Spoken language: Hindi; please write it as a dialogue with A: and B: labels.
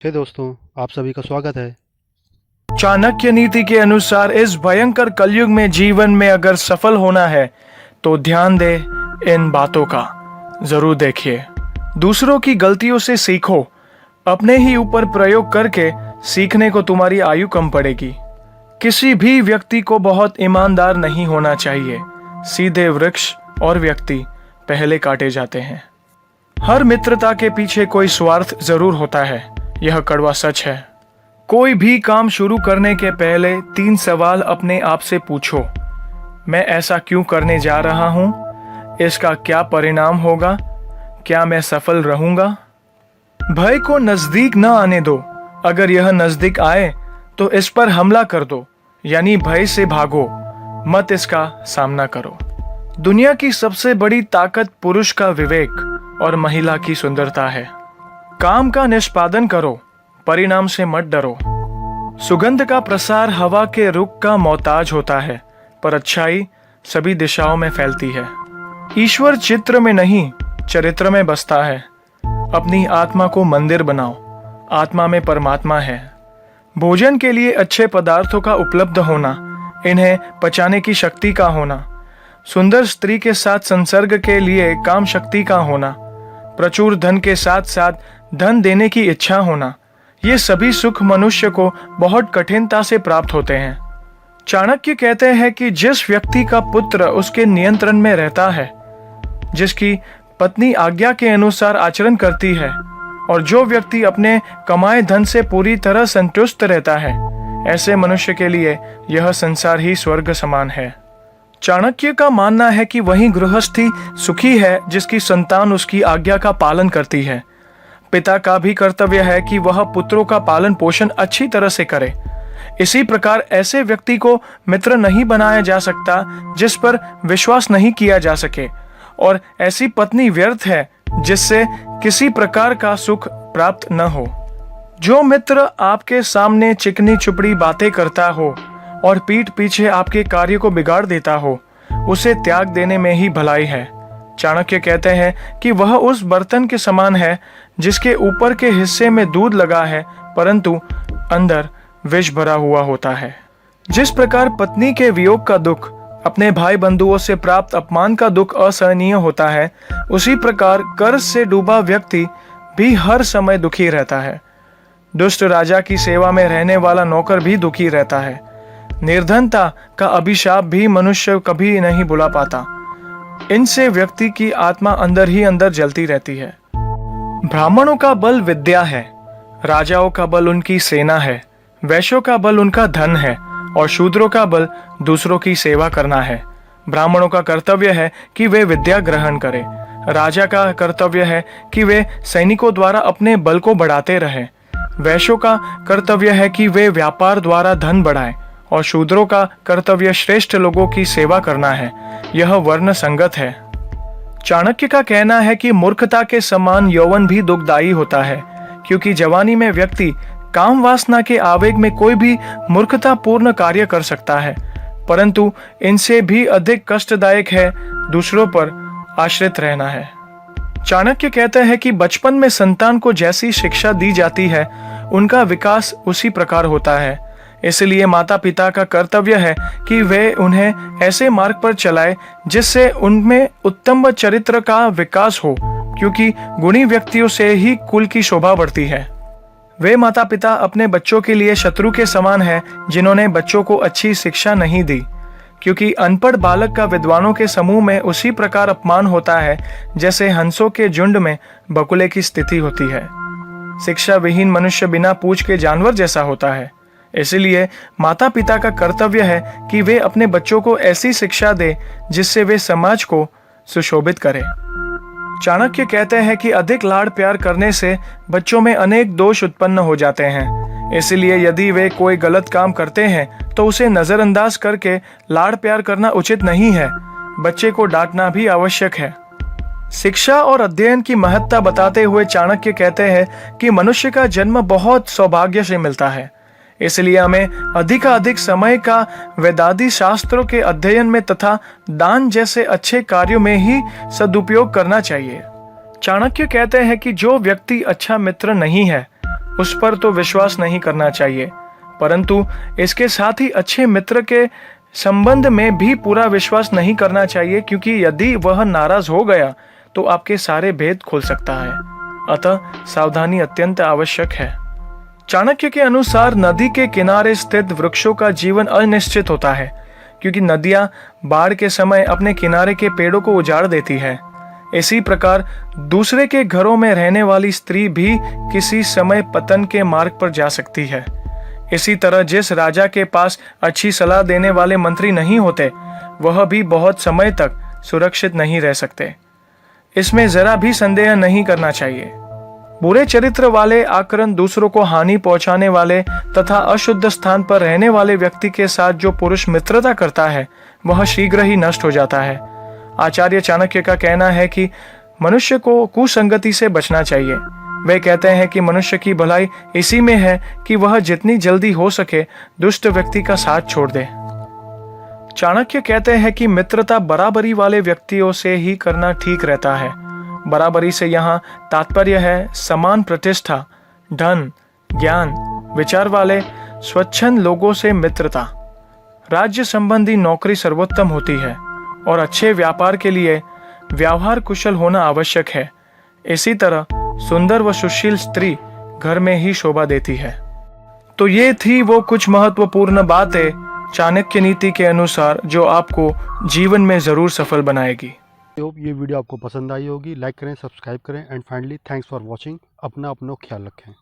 A: हे दोस्तों, आप सभी का स्वागत है।
B: चाणक्य नीति के अनुसार इस भयंकर कलयुग में जीवन में अगर सफल होना है तो ध्यान दे इन बातों का। जरूर देखिए। दूसरों की गलतियों से सीखो। अपने ही ऊपर प्रयोग करके सीखने को तुम्हारी आयु कम पड़ेगी। किसी भी व्यक्ति को बहुत ईमानदार नहीं होना चाहिए। सीधे वृक्ष और व्यक्ति पहले काटे जाते हैं। हर मित्रता के पीछे कोई स्वार्थ जरूर होता है। यह कड़वा सच है। कोई भी काम शुरू करने के पहले 3 सवाल अपने आप से पूछो। मैं ऐसा क्यों करने जा रहा हूं? इसका क्या परिणाम होगा? क्या मैं सफल रहूंगा? भय को नजदीक न आने दो। अगर यह नजदीक आए तो इस पर हमला कर दो, यानी भय से भागो, मत इसका सामना करो। दुनिया की सबसे बड़ी ताकत पुरुष का विवेक और महिला की सुंदरता है। काम का निष्पादन करो, परिणाम से मत डरो। सुगंध का प्रसार हवा के रुख का मोहताज होता है, पर अच्छाई सभी दिशाओं में फैलती है। ईश्वर चित्र में नहीं, चरित्र में बसता है। अपनी आत्मा को मंदिर बनाओ। आत्मा में परमात्मा है। भोजन के लिए अच्छे पदार्थों का उपलब्ध होना, इन्हें पचाने की शक्ति का होना, सुंदर स्त्री के साथ संसर्ग के लिए काम शक्ति का होना, प्रचुर धन के साथ साथ धन देने की इच्छा होना, ये सभी सुख मनुष्य को बहुत कठिनता से प्राप्त होते हैं। चाणक्य कहते हैं कि जिस व्यक्ति का पुत्र उसके नियंत्रण में रहता है, जिसकी पत्नी आज्ञा के अनुसार आचरण करती है और जो व्यक्ति अपने कमाए धन से पूरी तरह संतुष्ट रहता है, ऐसे मनुष्य के लिए यह संसार ही स्वर्ग समान है। चाणक्य का मानना है कि वही गृहस्थी सुखी है जिसकी संतान उसकी आज्ञा का पालन करती है। पिता का भी कर्तव्य है कि वह पुत्रों का पालन पोषण अच्छी तरह से करे। इसी प्रकार ऐसे व्यक्ति को मित्र नहीं बनाया जा सकता जिस पर विश्वास नहीं किया जा सके, और ऐसी पत्नी व्यर्थ है जिससे किसी प्रकार का सुख प्राप्त न हो। जो मित्र आपके सामने चिकनी चुपड़ी बातें करता हो और पीठ पीछे आपके कार्य को बिगाड़ देता हो, उसे त्याग देने में ही भलाई है। चाणक्य कहते हैं कि वह उस बर्तन के समान है जिसके ऊपर के हिस्से में दूध लगा है परंतु अंदर विष भरा हुआ होता है। जिस प्रकार पत्नी के वियोग का दुख, अपने भाई बंधुओं से प्राप्त अपमान का दुख असहनीय होता है, उसी प्रकार कर्ज से डूबा व्यक्ति भी हर समय दुखी रहता है। दुष्ट राजा की सेवा में रहने वाला नौकर भी दुखी रहता है। निर्धनता का अभिशाप भी मनुष्य कभी नहीं भुला पाता। इनसे व्यक्ति की आत्मा अंदर ही अंदर जलती रहती है। ब्राह्मणों का बल विद्या है, राजाओं का बल उनकी सेना है, वैश्यों का बल उनका धन है और शूद्रों का बल दूसरों की सेवा करना है। ब्राह्मणों का कर्तव्य है कि वे विद्या ग्रहण करें। राजा का कर्तव्य है कि वे सैनिकों द्वारा अपने बल को बढ़ाते रहें। वैश्यों का कर्तव्य है कि वे व्यापार द्वारा धन बढ़ाएं और शूद्रों का कर्तव्य श्रेष्ठ लोगों की सेवा करना है। यह वर्ण संगत है। चाणक्य का कहना है कि मूर्खता के समान यौवन भी दुखदायी होता है, क्योंकि जवानी में व्यक्ति काम वासना के आवेग में कोई भी मूर्खतापूर्ण कार्य कर सकता है, परंतु इनसे भी अधिक कष्टदायक है दूसरों पर आश्रित रहना है। चाणक्य कहते हैं कि बचपन में संतान को जैसी शिक्षा दी जाती है, उनका विकास उसी प्रकार होता है। इसलिए माता पिता का कर्तव्य है कि वे उन्हें ऐसे मार्ग पर चलाएं जिससे उनमें उत्तम चरित्र का विकास हो, क्योंकि गुणी व्यक्तियों से ही कुल की शोभा बढ़ती है। वे माता पिता अपने बच्चों के लिए शत्रु के समान हैं जिन्होंने बच्चों को अच्छी शिक्षा नहीं दी, क्योंकि अनपढ़ बालक का विद्वानों के समूह में उसी प्रकार अपमान होता है जैसे हंसों के झुंड में बकुले की स्थिति होती है। शिक्षा विहीन मनुष्य बिना पूंछ के जानवर जैसा होता है। इसलिए माता पिता का कर्तव्य है कि वे अपने बच्चों को ऐसी शिक्षा दें जिससे वे समाज को सुशोभित करें। चाणक्य कहते हैं कि अधिक लाड़ प्यार करने से बच्चों में अनेक दोष उत्पन्न हो जाते हैं। इसलिए यदि वे कोई गलत काम करते हैं तो उसे नजरअंदाज करके लाड़ प्यार करना उचित नहीं है। बच्चे को डांटना भी आवश्यक है। शिक्षा और अध्ययन की महत्ता बताते हुए चाणक्य कहते हैं कि मनुष्य का जन्म बहुत सौभाग्य से मिलता है। इसलिए हमें अधिकाधिक समय का वेदादि शास्त्रों के अध्ययन में तथा दान जैसे अच्छे कार्यों में ही सदुपयोग करना चाहिए। चाणक्य कहते हैं कि जो व्यक्ति अच्छा मित्र नहीं है, उस पर तो विश्वास नहीं करना चाहिए, परंतु इसके साथ ही अच्छे मित्र के संबंध में भी पूरा विश्वास नहीं करना चाहिए, क्योंकि यदि वह नाराज हो गया तो आपके सारे भेद खोल सकता है। अतः सावधानी अत्यंत आवश्यक है। चाणक्य के अनुसार नदी के किनारे स्थित वृक्षों का जीवन अनिश्चित होता है, क्योंकि नदियां बाढ़ के समय अपने किनारे के पेड़ों को उजाड़ देती है। इसी प्रकार दूसरे के घरों में रहने वाली स्त्री भी किसी समय पतन के मार्ग पर जा सकती है। इसी तरह जिस राजा के पास अच्छी सलाह देने वाले मंत्री नहीं होते, वह भी बहुत समय तक सुरक्षित नहीं रह सकते। इसमें जरा भी संदेह नहीं करना चाहिए। बुरे चरित्र वाले आकरण, दूसरों को हानि पहुंचाने वाले तथा अशुद्ध स्थान पर रहने वाले व्यक्ति के साथ जो पुरुष मित्रता करता है, वह शीघ्र ही नष्ट हो जाता है। आचार्य चाणक्य का कहना है कि मनुष्य को कुसंगति से बचना चाहिए। वे कहते हैं कि मनुष्य की भलाई इसी में है कि वह जितनी जल्दी हो सके दुष्ट व्यक्ति का साथ छोड़ दे। चाणक्य कहते हैं कि मित्रता बराबरी वाले व्यक्तियों से ही करना ठीक रहता है। बराबरी से यहाँ तात्पर्य है समान प्रतिष्ठा, धन, ज्ञान, विचार वाले स्वच्छंद लोगों से मित्रता। राज्य संबंधी नौकरी सर्वोत्तम होती है और अच्छे व्यापार के लिए व्यवहार कुशल होना आवश्यक है। इसी तरह सुंदर व सुशील स्त्री घर में ही शोभा देती है। तो ये थी वो कुछ महत्वपूर्ण बातें चाणक्य नीति के अनुसार जो आपको जीवन में जरूर सफल बनाएगी।
A: आई होप ये वीडियो आपको पसंद आई होगी। लाइक करें, सब्सक्राइब करें and finally thanks for watching. अपना ख्याल रखें।